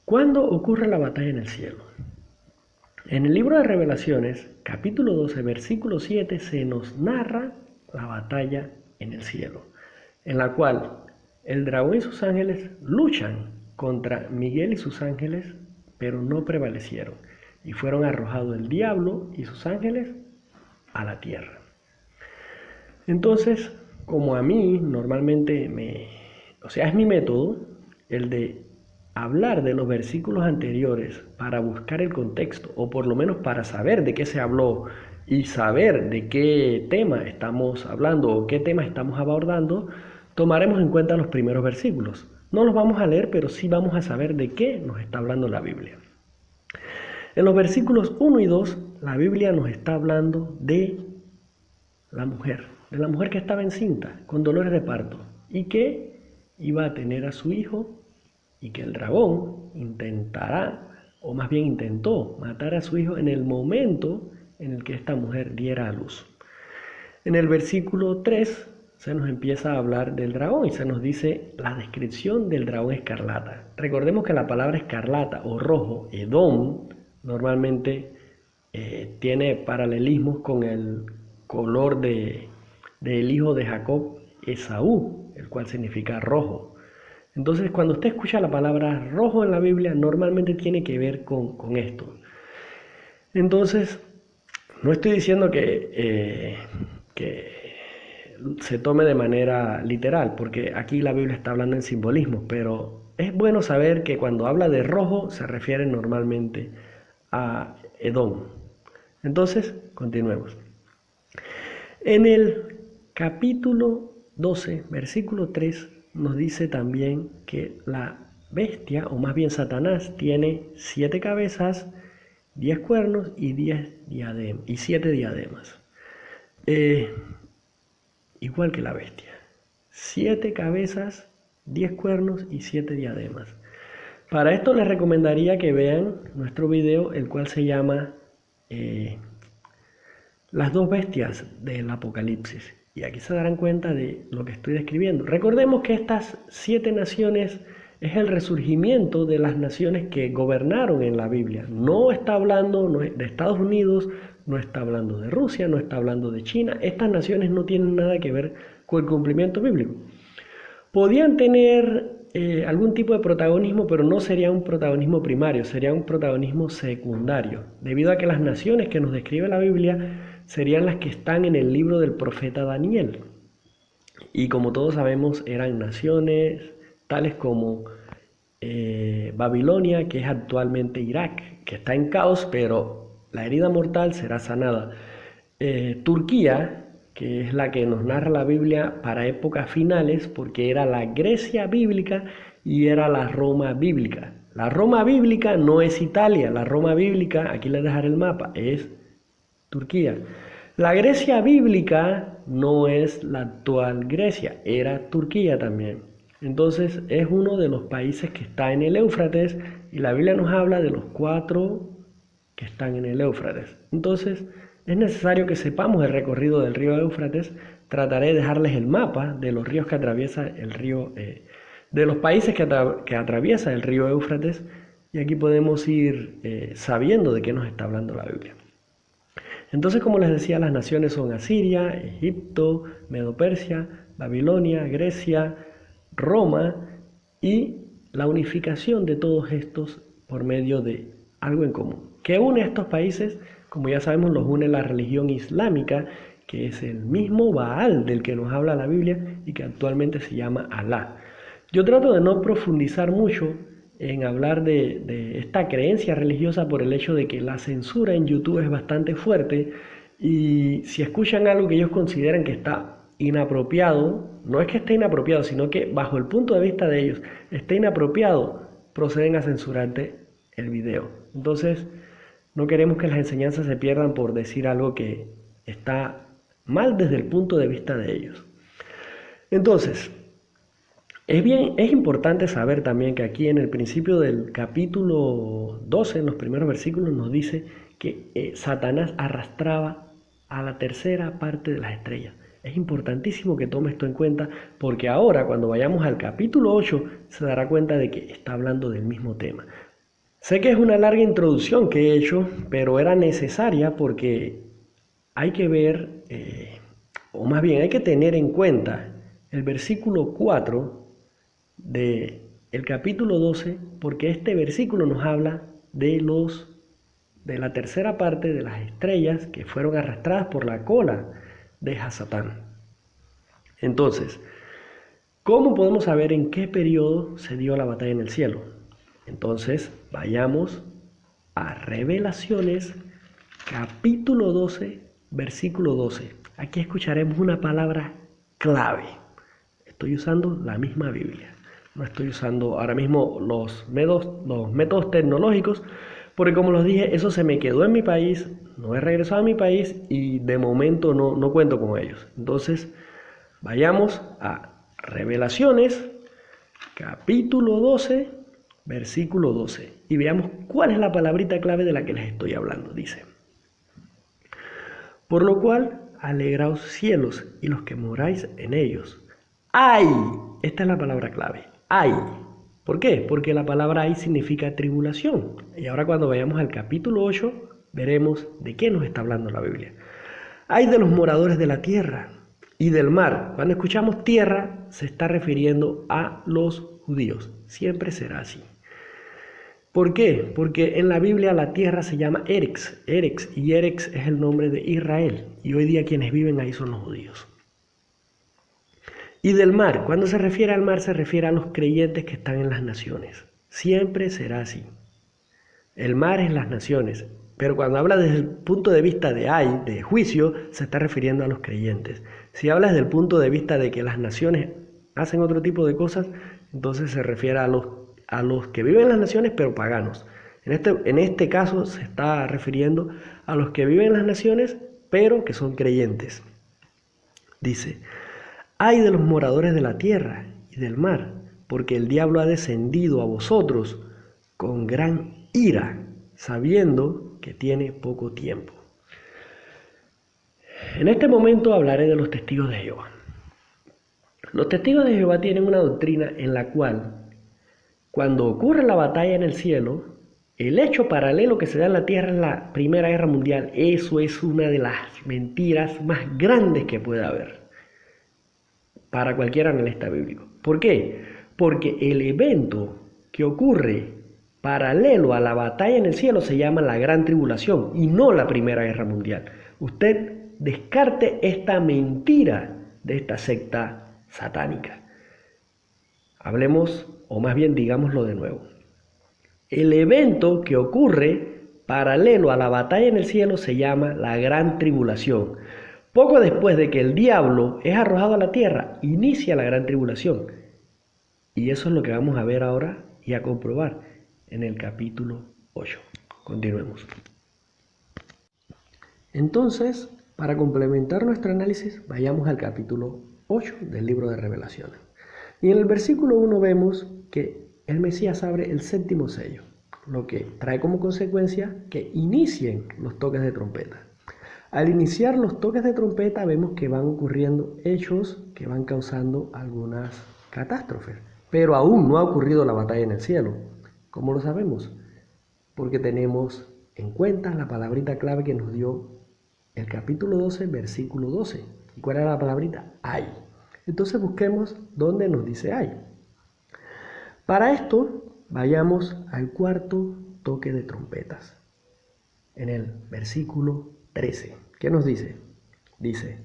¿Cuándo ocurre la batalla en el cielo? En el libro de Revelaciones, capítulo 12, versículo 7, se nos narra la batalla en el cielo, en la cual el dragón y sus ángeles luchan contra Miguel y sus ángeles, pero no prevalecieron, y fueron arrojados el diablo y sus ángeles a la tierra. Entonces, como a mí normalmente es mi método, el de hablar de los versículos anteriores para buscar el contexto, o por lo menos para saber de qué se habló y saber de qué tema estamos hablando o qué tema estamos abordando, tomaremos en cuenta los primeros versículos. No los vamos a leer, pero sí vamos a saber de qué nos está hablando la Biblia. En los versículos 1 y 2, la Biblia nos está hablando de la mujer que estaba encinta, con dolores de parto, y que iba a tener a su hijo, y que el dragón intentará, o más bien intentó, matar a su hijo en el momento en el que esta mujer diera a luz. En el versículo 3 se nos empieza a hablar del dragón y se nos dice la descripción del dragón escarlata. Recordemos que la palabra escarlata o rojo, Edom, normalmente tiene paralelismos con el color del hijo de Jacob, Esaú, el cual significa rojo. Entonces, cuando usted escucha la palabra rojo en la Biblia, normalmente tiene que ver con esto. Entonces, no estoy diciendo que se tome de manera literal, porque aquí la Biblia está hablando en simbolismo, pero es bueno saber que cuando habla de rojo se refiere normalmente a Edom. Entonces, continuemos. En el capítulo 12, versículo 3, nos dice también que la bestia, o más bien Satanás, tiene 7 cabezas, 10 cuernos y 7 diademas. Igual que la bestia. 7 cabezas, 10 cuernos y 7 diademas. Para esto les recomendaría que vean nuestro video, el cual se llama Las dos bestias del Apocalipsis. Y aquí se darán cuenta de lo que estoy describiendo. Recordemos que estas 7 naciones es el resurgimiento de las naciones que gobernaron en la Biblia. No está hablando de Estados Unidos, no está hablando de Rusia, no está hablando de China. Estas naciones no tienen nada que ver con el cumplimiento bíblico. Podían tener algún tipo de protagonismo, pero no sería un protagonismo primario, sería un protagonismo secundario, debido a que las naciones que nos describe la Biblia serían las que están en el libro del profeta Daniel. Y como todos sabemos, eran naciones tales como Babilonia, que es actualmente Irak, que está en caos, pero la herida mortal será sanada. Turquía, que es la que nos narra la Biblia para épocas finales, porque era la Grecia bíblica y era la Roma bíblica. La Roma bíblica no es Italia, la Roma bíblica, aquí les dejaré el mapa, es Turquía. La Grecia bíblica no es la actual Grecia, era Turquía también. Entonces es uno de los países que está en el Éufrates y la Biblia nos habla de los 4 que están en el Éufrates. Entonces es necesario que sepamos el recorrido del río Éufrates. Trataré de dejarles el mapa de los ríos que atraviesa el río, de los países que atraviesa el río Éufrates, y aquí podemos ir sabiendo de qué nos está hablando la Biblia. Entonces, como les decía, las naciones son Asiria, Egipto, Medo-Persia, Babilonia, Grecia, Roma, y la unificación de todos estos por medio de algo en común. ¿Qué une a estos países? Como ya sabemos, los une la religión islámica, que es el mismo Baal del que nos habla la Biblia y que actualmente se llama Alá. Yo trato de no profundizar mucho en hablar de esta creencia religiosa por el hecho de que la censura en YouTube es bastante fuerte, y si escuchan algo que ellos consideran que está inapropiado, no es que esté inapropiado, sino que bajo el punto de vista de ellos está inapropiado, proceden a censurarte el video. Entonces, no queremos que las enseñanzas se pierdan por decir algo que está mal desde el punto de vista de ellos. Entonces, es importante saber también que aquí en el principio del capítulo 12, en los primeros versículos, nos dice que Satanás arrastraba a la tercera parte de las estrellas. Es importantísimo que tome esto en cuenta, porque ahora cuando vayamos al capítulo 8 se dará cuenta de que está hablando del mismo tema. Sé que es una larga introducción que he hecho, pero era necesaria porque hay que ver, o más bien hay que tener en cuenta el versículo 4 del capítulo 12, porque este versículo nos habla de la tercera parte de las estrellas que fueron arrastradas por la cola de Hasatán. Entonces, ¿cómo podemos saber en qué periodo se dio la batalla en el cielo? Entonces, vayamos a Revelaciones, capítulo 12, versículo 12. Aquí escucharemos una palabra clave. Estoy usando la misma Biblia. No estoy usando ahora mismo los métodos tecnológicos, porque como los dije, eso se me quedó en mi país, no he regresado a mi país y de momento no cuento con ellos. Entonces, vayamos a Revelaciones, capítulo 12, versículo 12, y veamos cuál es la palabrita clave de la que les estoy hablando. Dice: por lo cual, alegraos cielos y los que moráis en ellos. ¡Ay! Esta es la palabra clave. ¡Ay! ¿Por qué? Porque la palabra ay significa tribulación. Y ahora cuando vayamos al capítulo 8, veremos de qué nos está hablando la Biblia. ¡Ay de los moradores de la tierra y del mar! Cuando escuchamos tierra, se está refiriendo a los judíos. Siempre será así. ¿Por qué? Porque en la Biblia la tierra se llama Erex, y Erex es el nombre de Israel, y hoy día quienes viven ahí son los judíos. Y del mar, cuando se refiere al mar se refiere a los creyentes que están en las naciones. Siempre será así. El mar es las naciones, pero cuando habla desde el punto de vista de juicio, se está refiriendo a los creyentes. Si habla desde el punto de vista de que las naciones hacen otro tipo de cosas, entonces se refiere a los que viven en las naciones pero paganos. En este caso se está refiriendo a los que viven en las naciones pero que son creyentes. Dice: ay de los moradores de la tierra y del mar, porque el diablo ha descendido a vosotros con gran ira, sabiendo que tiene poco tiempo. En este momento hablaré de los testigos de Jehová. Los testigos de Jehová tienen una doctrina en la cual, cuando ocurre la batalla en el cielo, el hecho paralelo que se da en la tierra es la Primera Guerra Mundial. Eso es una de las mentiras más grandes que puede haber para cualquier analista bíblico. ¿Por qué? Porque el evento que ocurre paralelo a la batalla en el cielo se llama la Gran Tribulación y no la Primera Guerra Mundial. Usted descarte esta mentira de esta secta satánica. Hablemos, o más bien digámoslo de nuevo. El evento que ocurre paralelo a la batalla en el cielo se llama la Gran Tribulación. Poco después de que el diablo es arrojado a la tierra, inicia la Gran Tribulación. Y eso es lo que vamos a ver ahora y a comprobar en el capítulo 8. Continuemos. Entonces, para complementar nuestro análisis, vayamos al capítulo 8 del libro de Revelaciones. Y en el versículo 1 vemos que el Mesías abre el séptimo sello, lo que trae como consecuencia que inicien los toques de trompeta. Al iniciar los toques de trompeta vemos que van ocurriendo hechos que van causando algunas catástrofes, pero aún no ha ocurrido la batalla en el cielo. ¿Cómo lo sabemos? Porque tenemos en cuenta la palabrita clave que nos dio el capítulo 12, versículo 12. ¿Y cuál era la palabrita? Ay. Entonces busquemos dónde nos dice ay. Para esto, vayamos al cuarto toque de trompetas, en el versículo 13. ¿Qué nos dice? Dice: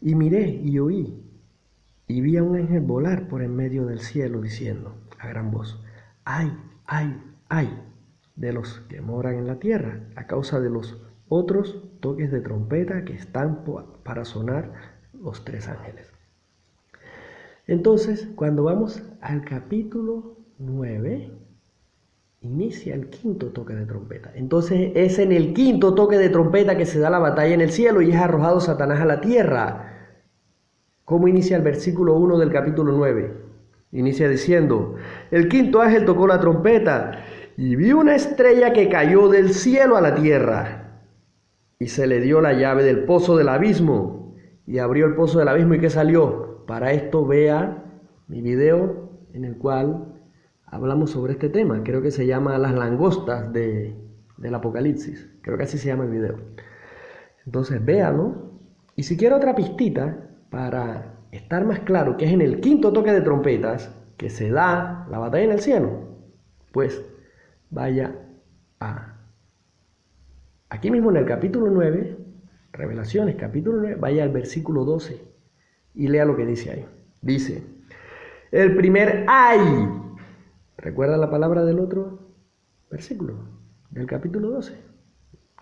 y miré y oí, y vi a un ángel volar por en medio del cielo, diciendo a gran voz: ay, ay, ay, de los que moran en la tierra, a causa de los otros toques de trompeta que están para sonar los tres ángeles. Entonces, cuando vamos al capítulo 9, inicia el quinto toque de trompeta. Entonces es en el quinto toque de trompeta que se da la batalla en el cielo y es arrojado Satanás a la tierra. ¿Cómo inicia el versículo 1 del capítulo 9? Inicia diciendo: el quinto ángel tocó la trompeta y vi una estrella que cayó del cielo a la tierra, y se le dio la llave del pozo del abismo, y abrió el pozo del abismo. ¿Y qué salió? Para esto vea mi video en el cual hablamos sobre este tema. Creo que se llama Las langostas del Apocalipsis. Creo que así se llama el video. Entonces véanlo. Y si quiere otra pistita para estar más claro, que es en el quinto toque de trompetas que se da la batalla en el cielo, pues vaya aquí mismo en el capítulo 9, Revelaciones capítulo 9, vaya al versículo 12 y lea lo que dice ahí. Dice, el primer ay. ¿Recuerda la palabra del otro versículo? Del capítulo 12.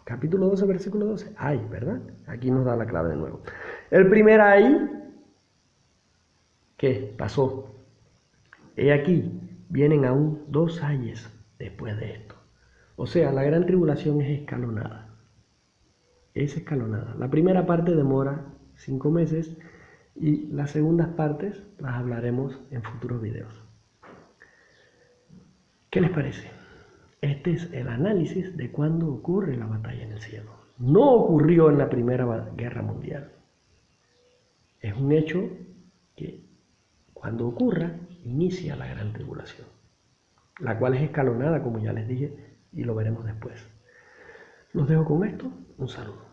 Capítulo 12, versículo 12. Ay, ¿verdad? Aquí nos da la clave de nuevo. El primer ay, ¿qué pasó? He aquí, vienen aún 2 ayes después de esto. O sea, la gran tribulación es escalonada. Es escalonada. La primera parte demora 5 meses y las segundas partes las hablaremos en futuros videos. ¿Qué les parece? Este es el análisis de cuándo ocurre la batalla en el cielo. No ocurrió en la Primera Guerra Mundial. Es un hecho que cuando ocurra inicia la gran tribulación, la cual es escalonada, como ya les dije, y lo veremos después. Los dejo con esto. Un saludo.